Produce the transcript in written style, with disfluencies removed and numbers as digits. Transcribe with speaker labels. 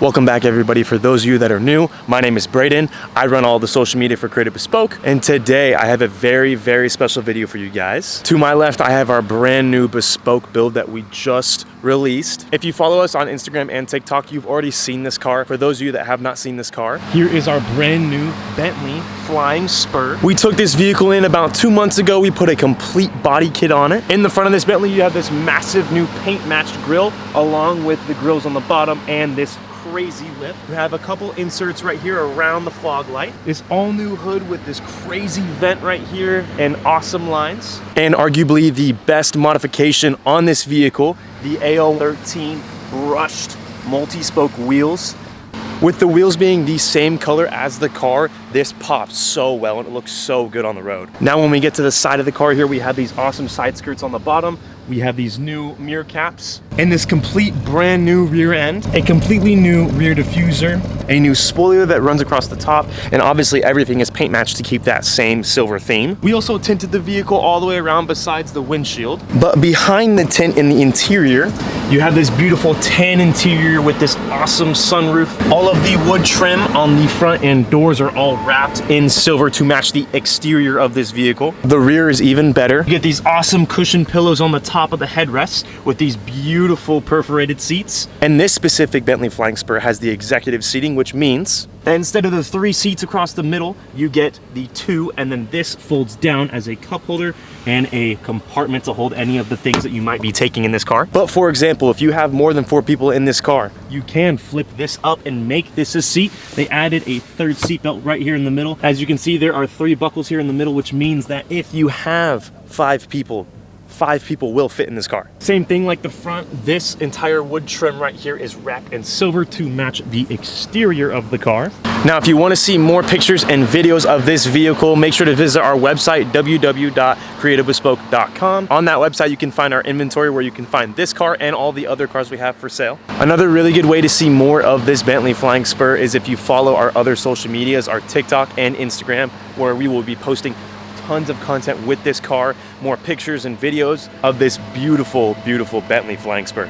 Speaker 1: Welcome back, everybody. For those of you that are new, my name is Braden. I run all the social media for Creative Bespoke, and today I have a very special video for you guys. To my left, I have our brand new Bespoke build that we just released. If you follow us on Instagram and TikTok, you've already seen this car. For those of you that have not seen this car, here is our brand new Bentley Flying Spur. We took this vehicle in about 2 months ago. We put a complete body kit on it. In the front of this Bentley, you have this massive new paint matched grille, along with the grills on the bottom and this crazy lip. We have a couple inserts right here around the fog light. This all new hood with this crazy vent right here and awesome lines. And arguably the best modification on this vehicle, the AL13 brushed multi-spoke wheels. With the wheels being the same color as the car, this pops so well and it looks so good on the road. Now when we get to the side of the car here, we have these awesome side skirts on the bottom. We have these new mirror caps and this complete brand new rear end, a completely new rear diffuser, a new spoiler that runs across the top, and obviously everything is paint matched to keep that same silver theme. We also tinted the vehicle all the way around besides the windshield. But behind the tint in the interior, you have this beautiful tan interior with this awesome sunroof. All of the wood trim on the front and doors are all wrapped in silver to match the exterior of this vehicle. The rear is even better. You get these awesome cushion pillows on the top of the headrests with these beautiful perforated seats. And this specific Bentley Flying Spur has the executive seating, which means that instead of the 3 seats across the middle, you get the 2, and then this folds down as a cup holder and a compartment to hold any of the things that you might be taking in this car. But for example, if you have more than 4 people in this car, you can flip this up and make this a seat. They added a 3rd seat belt right here in the middle. As you can see, there are 3 buckles here in the middle, which means that if you have 5 people will fit in this car. Same thing like the front. This entire wood trim right here is wrapped in silver to match the exterior of the car. Now, if you want to see more pictures and videos of this vehicle, make sure to visit our website, www.creativebespoke.com. On that website, you can find our inventory where you can find this car and all the other cars we have for sale. Another really good way to see more of this Bentley Flying Spur is if you follow our other social medias, our TikTok and Instagram, where we will be posting tons of content with this car, more pictures and videos of this beautiful Bentley Flying Spur.